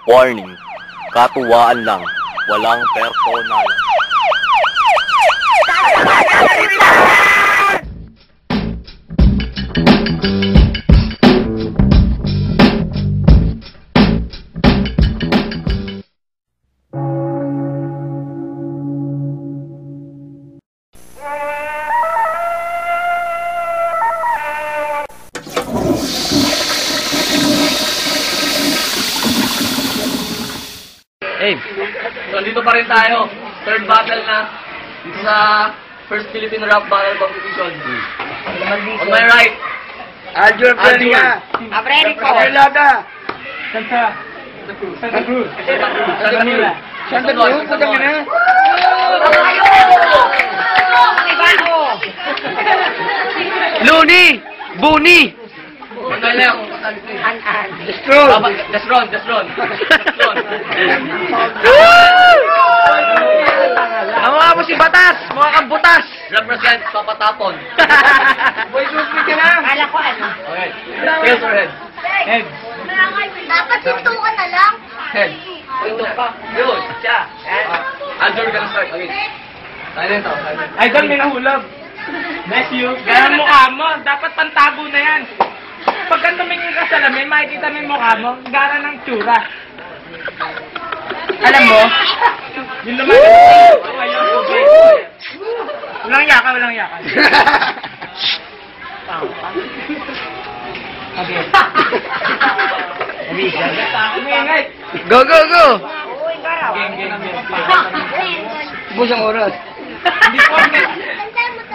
Warning, katuwaan lang, walang personal. Hey, so dito pa rin tayo. Third battle na dito sa first Philippine Rap Battle Competition. On my right, Aljur Frederica. Abrerico. Lada. Santa Cruz. Santa Cruz. Santa Cruz, putang ina. Luni! Buni! Destron! Ang mga mo si Batas, mga kambutas. Represent Papatapon. Boy, suspit ka na. Kala ko ano? Okay. Tails or heads? Heads. Dapat hinto ka na lang. Heads. Hinto ka. Yun, siya. Aljur gonna start. Okay. Silent ako, silent. Idol, may nahulog. Bless you. Ganang mukha mo. Dapat pantago na yan. Pagka tumingin ka sa lamin, makikita mo yung mukha mo. Gara ng tsura. Alam mo? Yung lumalabas ko ngayon. Walang yaka, walang yaka. Okay. Umingay. Go, go, go. Game. Busang oras. Hindi po,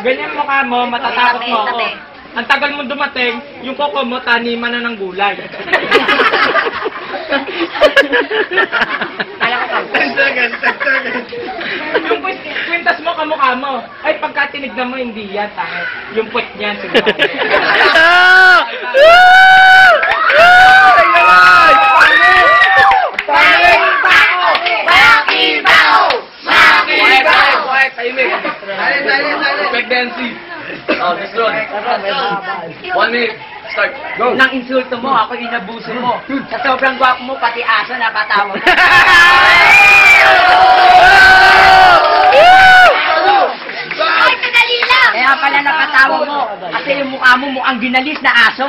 ganyan mukha mo, matatakot mo ako. Ang tagal mo dumating, yung koko mo, taniman na ng gulay. 10 seconds. Yung kwintas mo, kamukha mo. Ay, pagka tinignan mo, hindi yan, tangit. Yung puwet niyan, siguro. Quiet, tahimik. Perfect dancing. Oh, Destron. 1 minute. Start. Go. Nang insulto mo, ako inabuso mo. Sa sobrang gwapo mo, pati aso napatawa mo. Ay, kadali lang! Kaya pala napatawa mo. Kasi yung mukha mo mukhang ginalis na aso.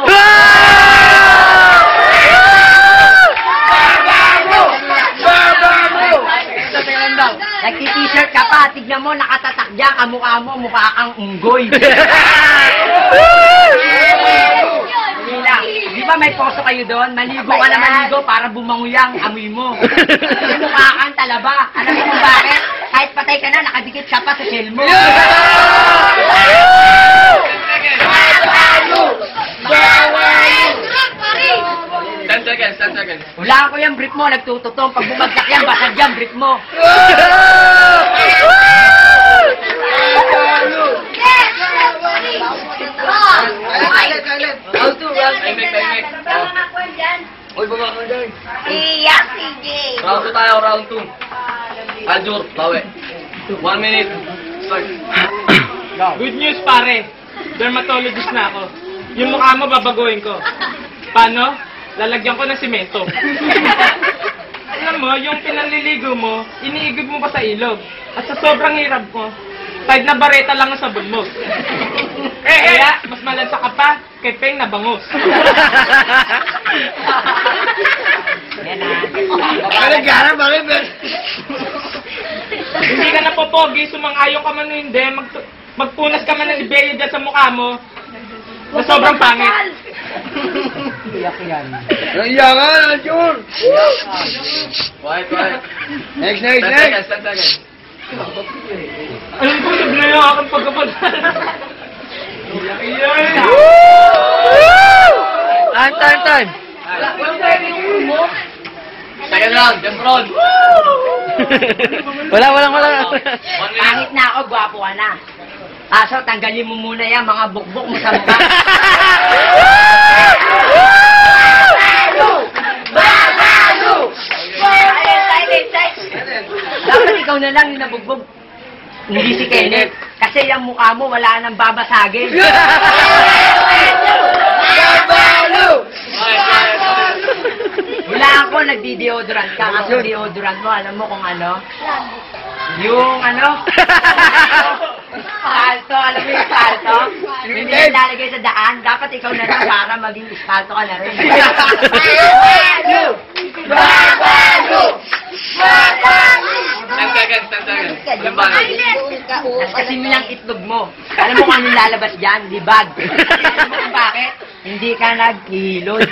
Nagti-t-shirt ka pa, tignan mo, nakatatak dyan, kamukha mo, mukha kang unggoy. Di ba may poso kayo doon? Maligo ka na maligo para bumango yung amoy mo. Mukha kang talaba. Alam mo kung bakit? Kahit patay ka na, nakadikit ka pa sa shell mo. 10 seconds. Wala ko yung brief mo, nagtututong. Pag bumagsak yan, basag yan, brief mo. Tahimik. Uy, baba ka dyan. Iyak, CJ. Round 2 tayo, round 2. Aljur, bawi. 1 minute. Start. Good news, pare. Dermatologist na ako. Yung mukha mo, babaguhin ko. Paano? Lalagyan ko ng simento. Alam mo, yung pinanliligo mo, iniigib mo pa sa ilog. At sa sobrang hirap mo, kahit na bareta lang ang sabon mo. Kaya, mas malansa ka pa, kay Peng na bangus. Bakit? Hindi ka na popogi, sumang-ayon ka man o hindi, magpunas ka man ng libelyo dyan sa mukha mo, na sobrang pangit. Naiya ka, Aljur. Quiet. Next. 10 seconds. Alam ko, nabla yung aking pagkapalan. Time. Second round, Destron. Wala. 1 minute. Pangit na ako, gwapo ka na. Aso, tanggalin mo muna yan, mga bukbok mo sa mukha. Silent. Dapat ikaw na lang yung nabugbog. Hindi si Kenneth. Kasi yung mukha mo, wala nang babasagin. Wala ako, nagdi-deodorant ka. Kasi yung deodorant mo, alam mo kung ano? Yung ano? Salto, alam mo yung salto? Yung hindi lalagay sa daan, dapat ikaw na lang para maging salto ka na rin. Kasi mo yung itlog mo. Alam mo kung anong lalabas dyan? Libag. Alam mo kung bakit? Hindi ka naghihilod.